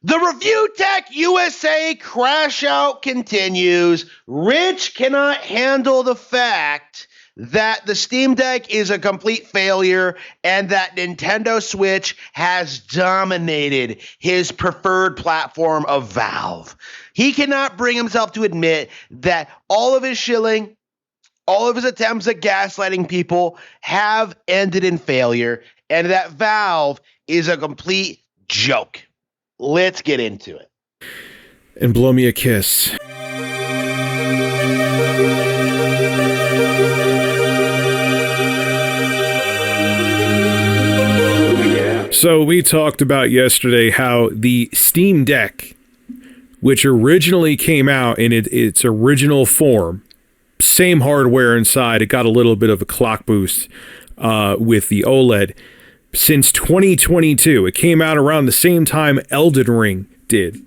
The ReviewTechUSA crash out continues. Rich cannot handle the fact that the Steam Deck is a complete failure and that Nintendo Switch has dominated his preferred platform of Valve. He cannot bring himself to admit that all of his shilling, all of his attempts at gaslighting people have ended in failure, and that Valve is a complete joke. Let's get into it. And blow me a kiss. So we talked about yesterday how the Steam Deck, which originally came out in its original form, same hardware inside, it got a little bit of a clock boost with the OLED. Since 2022, it came out around the same time Elden Ring did.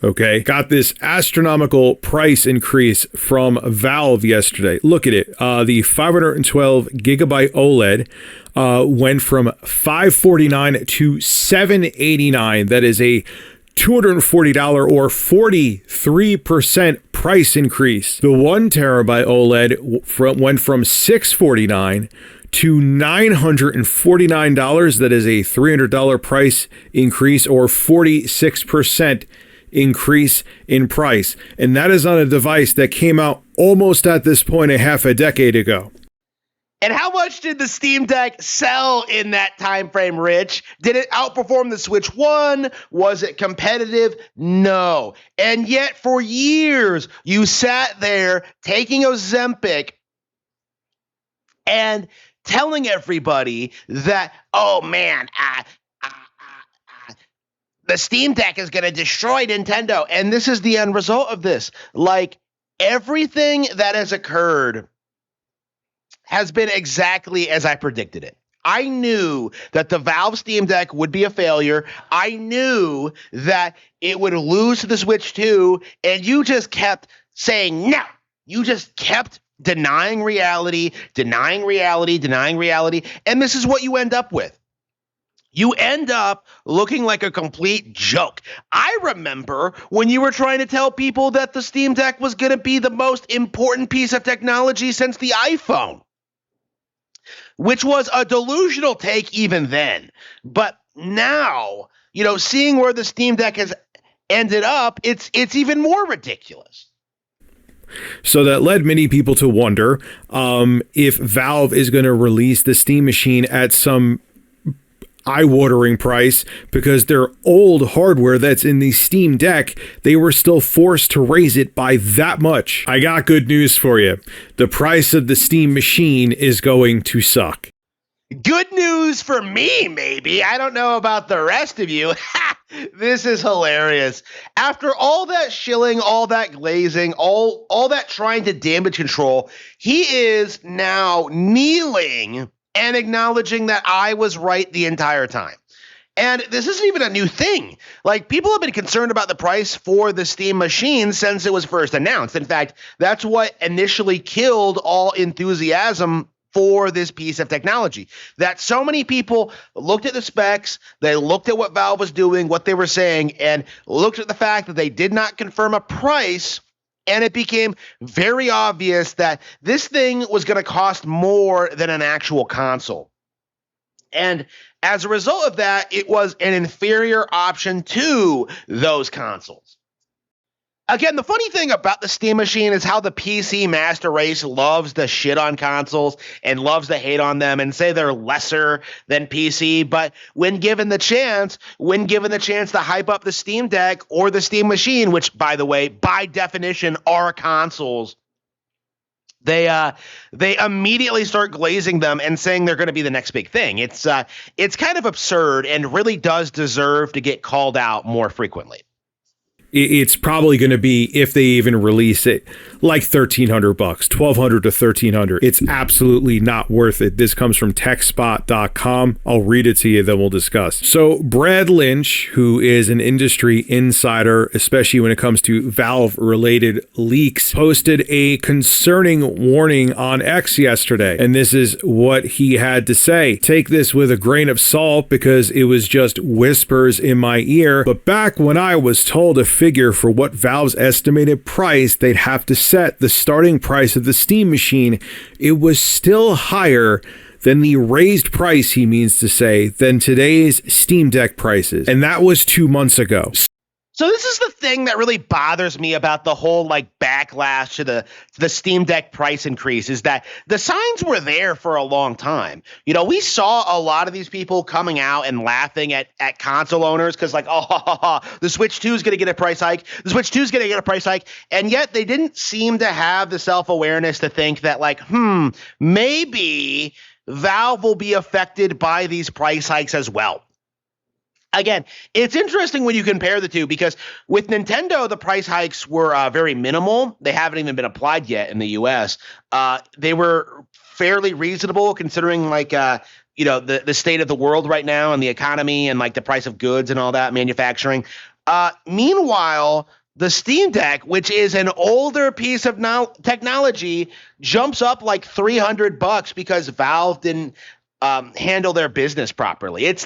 Okay, got this astronomical price increase from Valve yesterday. Look at it. The 512 gigabyte OLED went from $549 to $789. That is a $240 or 43% price increase. The 1 terabyte OLED went from $649 to $949. That is a $300 price increase or 46% increase in price. And that is on a device that came out almost at this point a half a decade ago. And how much did the Steam Deck sell in that time frame, Rich? Did it outperform the Switch 1? Was it competitive? No. And yet for years, you sat there taking Ozempic and telling everybody that, oh man, the Steam Deck is going to destroy Nintendo. And this is the end result of this. Like, everything that has occurred has been exactly as I predicted it. I knew that the Valve Steam Deck would be a failure. I knew that it would lose to the Switch 2, and you just kept saying no. You just kept denying reality, and this is what you end up with. You end up looking like a complete joke. I remember when you were trying to tell people that the Steam Deck was going to be the most important piece of technology since the iPhone, which was a delusional take even then. But now, you know, seeing where the Steam Deck has ended up, it's even more ridiculous. So that led many people to wonder if Valve is going to release the Steam machine at some eye-watering price, because their old hardware that's in the Steam Deck, they were still forced to raise it by that much. I got good news for you. The price of the Steam machine is going to suck. Good news for me, maybe. I don't know about the rest of you. This is hilarious. After all that shilling, all that glazing, all that trying to damage control, he is now kneeling and acknowledging that I was right the entire time. And this isn't even a new thing. Like, people have been concerned about the price for the Steam machine since it was first announced. In fact, that's what initially killed all enthusiasm for this piece of technology. That so many people looked at the specs, they looked at what Valve was doing, what they were saying, and looked at the fact that they did not confirm a price. And it became very obvious that this thing was going to cost more than an actual console. And as a result of that, it was an inferior option to those consoles. Again, the funny thing about the Steam machine is how the PC master race loves to shit on consoles and loves to hate on them and say they're lesser than PC. But when given the chance to hype up the Steam Deck or the Steam machine, which, by the way, by definition are consoles, they immediately start glazing them and saying they're going to be the next big thing. It's kind of absurd and really does deserve to get called out more frequently. It's probably going to be, if they even release it, like $1,300, $1,200 to $1,300. It's absolutely not worth it. This comes from techspot.com. I'll read it to you, then we'll discuss. So Brad Lynch, who is an industry insider, especially when it comes to Valve-related leaks, posted a concerning warning on X yesterday. And this is what he had to say. Take this with a grain of salt because it was just whispers in my ear. But back when I was told a figure for what Valve's estimated price they'd have to set the starting price of the Steam machine, it was still higher than the raised price, he means to say, than today's Steam Deck prices. And that was 2 months ago. So this is the thing that really bothers me about the whole backlash to the Steam Deck price increase, is that the signs were there for a long time. We saw a lot of these people coming out and laughing at console owners because the Switch 2 is going to get a price hike. The Switch 2 is going to get a price hike. And yet they didn't seem to have the self-awareness to think that maybe Valve will be affected by these price hikes as well. Again, it's interesting when you compare the two because with Nintendo, the price hikes were very minimal. They haven't even been applied yet in the US. They were fairly reasonable considering the state of the world right now and the economy and the price of goods and all that, manufacturing. Meanwhile, the Steam Deck, which is an older piece of technology, jumps up $300 because Valve didn't handle their business properly. It's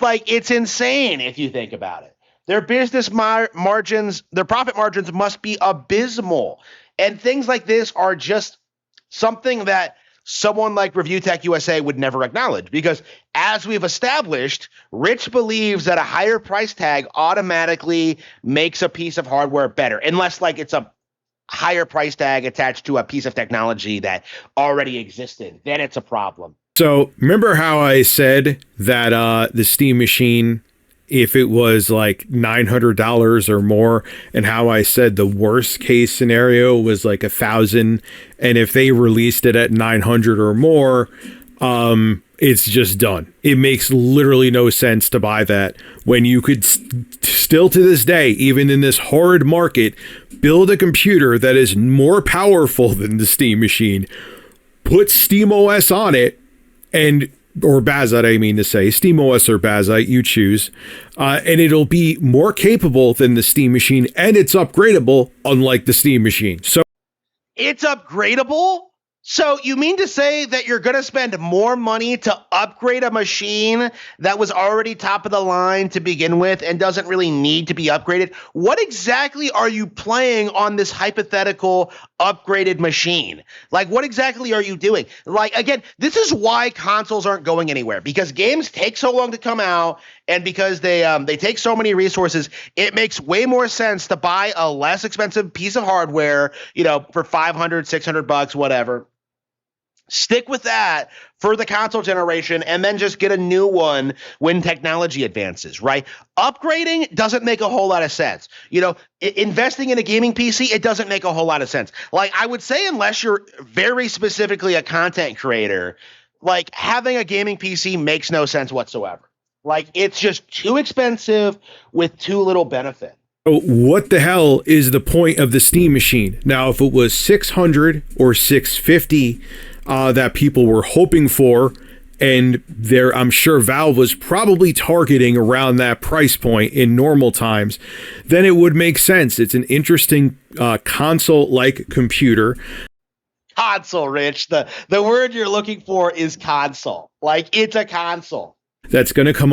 insane if you think about it. Their business margins, their profit margins must be abysmal. And things like this are just something that someone like ReviewTechUSA would never acknowledge because, as we've established, Rich believes that a higher price tag automatically makes a piece of hardware better, unless it's a higher price tag attached to a piece of technology that already existed. Then it's a problem. So remember how I said that the Steam machine, if it was $900 or more, and how I said the worst case scenario was $1,000, and if they released it at 900 or more, it's just done. It makes literally no sense to buy that when you could still to this day, even in this horrid market, build a computer that is more powerful than the Steam machine, put SteamOS on it, or Bazite, I mean to say, SteamOS or Bazite, you choose, and it'll be more capable than the Steam machine, and it's upgradable, unlike the Steam machine. So it's upgradable? So you mean to say that you're going to spend more money to upgrade a machine that was already top of the line to begin with and doesn't really need to be upgraded? What exactly are you playing on this hypothetical upgraded machine? What exactly are you doing? Again, this is why consoles aren't going anywhere, because games take so long to come out, and because they take so many resources. It makes way more sense to buy a less expensive piece of hardware, for $500, $600, whatever. Stick with that for the console generation and then just get a new one when technology advances, right? Upgrading doesn't make a whole lot of sense. Investing in a gaming PC, it doesn't make a whole lot of sense. I would say, unless you're very specifically a content creator, having a gaming PC makes no sense whatsoever. It's just too expensive with too little benefit. What the hell is the point of the Steam machine? Now, if it was $600 or $650 that people were hoping for, and I'm sure Valve was probably targeting around that price point in normal times, then it would make sense. It's an interesting console-like computer. Console, Rich. The word you're looking for is console. It's a console. That's going to come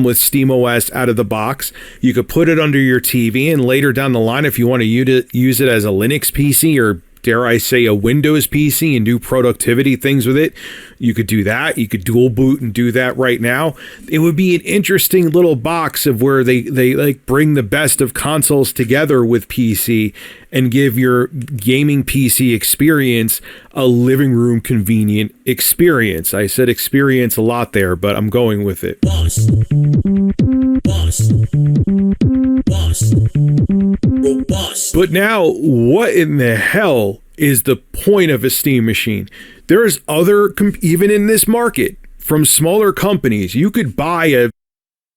with SteamOS out of the box. You could put it under your TV, and later down the line, if you want to use it as a Linux PC or, dare I say, a Windows PC and do productivity things with it, you could do that. You could dual boot and do that right now. It would be an interesting little box of where they bring the best of consoles together with PC and give your gaming PC experience a living room convenient experience. I said experience a lot there, but I'm going with it. Boss. But now, what in the hell is the point of a Steam machine? There's other, even in this market, from smaller companies, you could buy a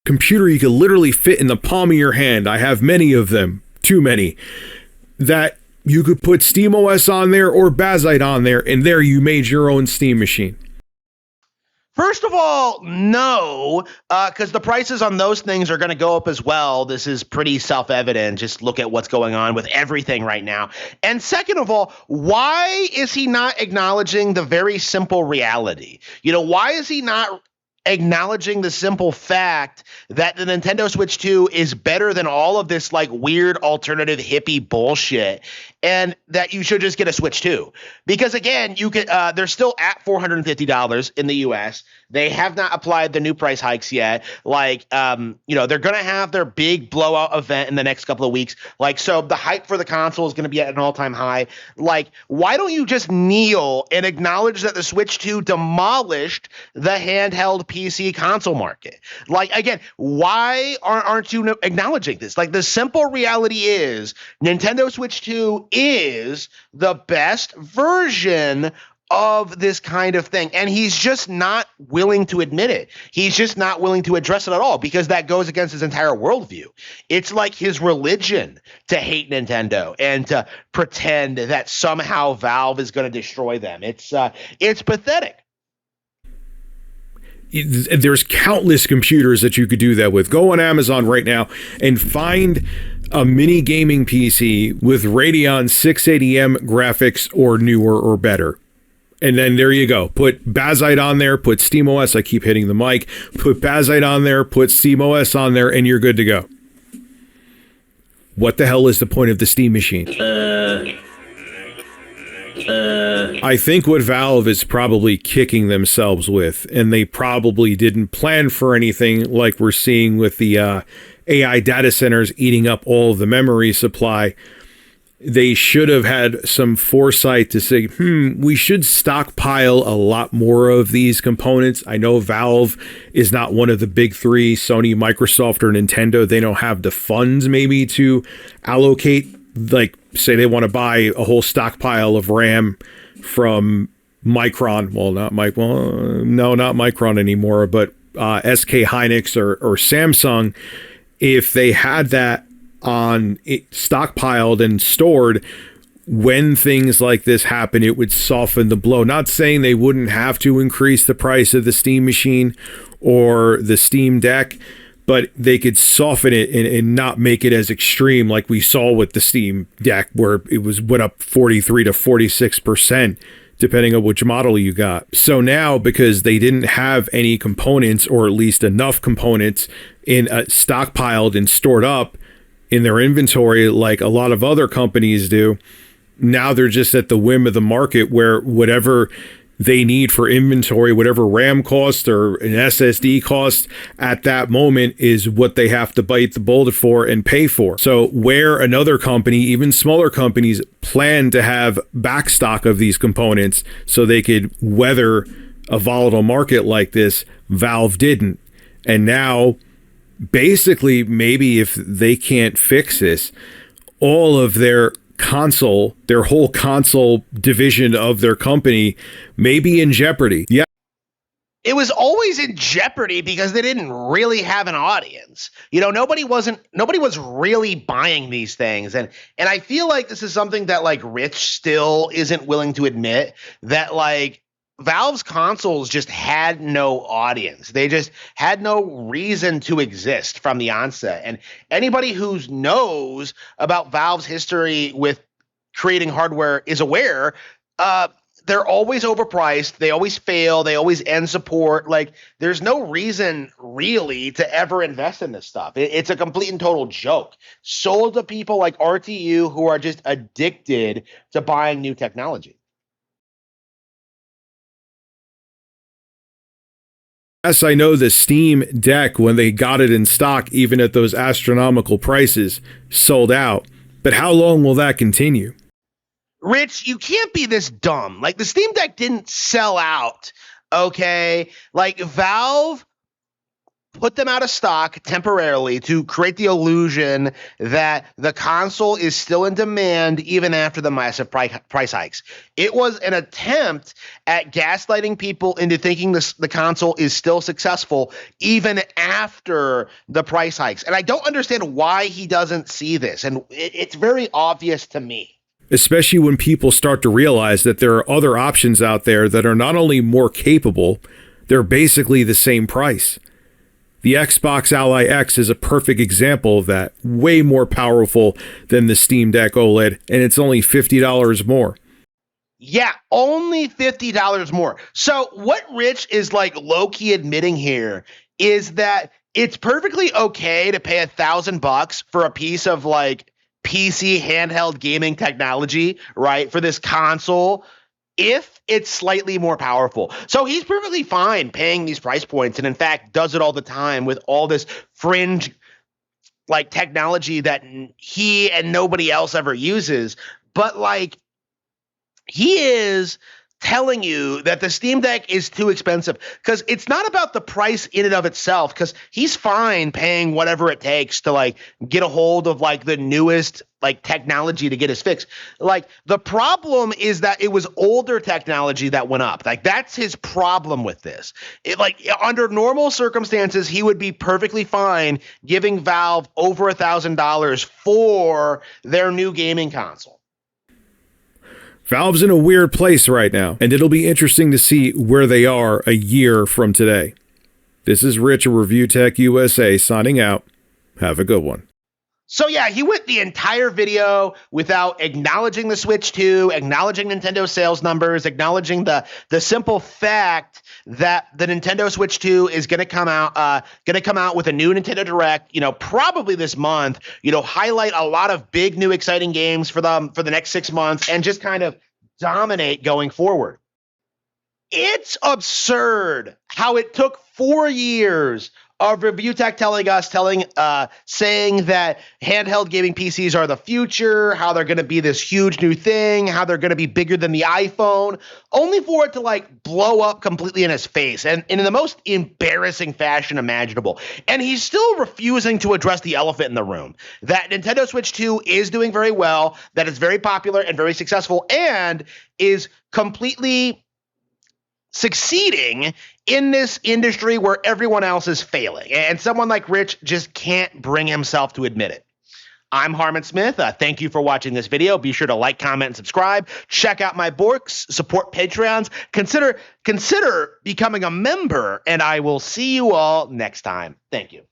computer you could literally fit in the palm of your hand. I have many of them. too many, that you could put SteamOS on there or Bazite on there, and there you made your own Steam machine? First of all, no, because the prices on those things are going to go up as well. This is pretty self-evident. Just look at what's going on with everything right now. And second of all, why is he not acknowledging the very simple reality? Why is he not acknowledging the simple fact that the Nintendo Switch 2 is better than all of this like weird alternative hippie bullshit, and that you should just get a Switch 2? Because again, you can they're still at $450 in the US. They have not applied the new price hikes yet. Like they're going to have their big blowout event in the next couple of weeks. Like, so the hype for the console is going to be at an all-time high. Like, why don't you just kneel and acknowledge that the Switch 2 demolished the handheld PC console market? Like, again, why aren't you acknowledging this? Like, the simple reality is Nintendo Switch 2 is the best version of this kind of thing, and he's just not willing to admit it. He's just not willing to address it at all, because that goes against his entire worldview. It's like his religion to hate Nintendo and to pretend that somehow Valve is going to destroy them. It's pathetic. There's countless computers that you could do that with. Go on Amazon right now and find a mini gaming PC with Radeon 680M graphics or newer or better. And then there you go. Put Bazite on there, put SteamOS. I keep hitting the mic. Put Bazite on there, put SteamOS on there, and you're good to go. What the hell is the point of the Steam machine? I think what Valve is probably kicking themselves with, and they probably didn't plan for anything like we're seeing with the AI data centers eating up all of the memory supply. They should have had some foresight to say, we should stockpile a lot more of these components. I know Valve is not one of the big three, Sony, Microsoft, or Nintendo. They don't have the funds maybe to allocate, like, say they want to buy a whole stockpile of RAM from Micron. Well, not Micron anymore, but SK Hynix or Samsung. If they had that on it stockpiled and stored, when things like this happen, it would soften the blow. Not saying they wouldn't have to increase the price of the Steam machine or the Steam Deck, but they could soften it and not make it as extreme like we saw with the Steam Deck, where it went up 43 to 46%, depending on which model you got. So now, because they didn't have any components, or at least enough components in stockpiled and stored up in their inventory like a lot of other companies do, now they're just at the whim of the market, where whatever they need for inventory, whatever RAM cost or an SSD cost at that moment, is what they have to bite the bullet for and pay for. So where another company, even smaller companies, plan to have backstock of these components so they could weather a volatile market like this, Valve didn't. And now, basically, maybe if they can't fix this, all of their whole console division of their company may be in jeopardy. Yeah. It was always in jeopardy because they didn't really have an audience. Nobody was really buying these things. And I feel like this is something that like Rich still isn't willing to admit, that like Valve's consoles just had no audience. They just had no reason to exist from the onset. And anybody who knows about Valve's history with creating hardware is aware they're always overpriced. They always fail. They always end support. Like, there's no reason really to ever invest in this stuff. It's a complete and total joke, sold to people like RTU who are just addicted to buying new technology. Yes, I know the Steam Deck, when they got it in stock, even at those astronomical prices, sold out. But how long will that continue? Rich, you can't be this dumb. Like, the Steam Deck didn't sell out, okay? Like, Valve put them out of stock temporarily to create the illusion that the console is still in demand even after the massive price hikes. It was an attempt at gaslighting people into thinking the console is still successful even after the price hikes. And I don't understand why he doesn't see this. And it's very obvious to me. Especially when people start to realize that there are other options out there that are not only more capable, they're basically the same price. The Xbox Ally X is a perfect example of that. Way more powerful than the Steam Deck OLED, and it's only $50 more. Yeah, only $50 more. So what Rich is like low-key admitting here is that it's perfectly okay to pay $1,000 for a piece of like PC handheld gaming technology, right? For this console, if it's slightly more powerful. So he's perfectly fine paying these price points, and in fact does it all the time with all this fringe like technology that he and nobody else ever uses. But like, he is telling you that the Steam Deck is too expensive because it's not about the price in and of itself, because he's fine paying whatever it takes to like get a hold of like the newest like technology to get his fix. Like, the problem is that it was older technology that went up. Like, that's his problem with this. It, like, under normal circumstances, he would be perfectly fine giving Valve over $1,000 for their new gaming console. Valve's in a weird place right now, and it'll be interesting to see where they are a year from today. This is Rich of ReviewTechUSA signing out. Have a good one. So yeah, he went the entire video without acknowledging the Switch 2, acknowledging Nintendo sales numbers, acknowledging the simple fact that the Nintendo Switch 2 is going to come out with a new Nintendo Direct, probably this month, highlight a lot of big new exciting games for the next 6 months and just kind of dominate going forward. It's absurd how it took 4 years of ReviewTech saying that handheld gaming PCs are the future, how they're going to be this huge new thing, how they're going to be bigger than the iPhone, only for it to like blow up completely in his face and in the most embarrassing fashion imaginable. And he's still refusing to address the elephant in the room, that Nintendo Switch 2 is doing very well, that it's very popular and very successful, and is completely succeeding in this industry where everyone else is failing. And someone like Rich just can't bring himself to admit it. I'm Harman Smith. Thank you for watching this video. Be sure to like, comment, and subscribe. Check out my books. Support Patreons. Consider becoming a member, and I will see you all next time. Thank you.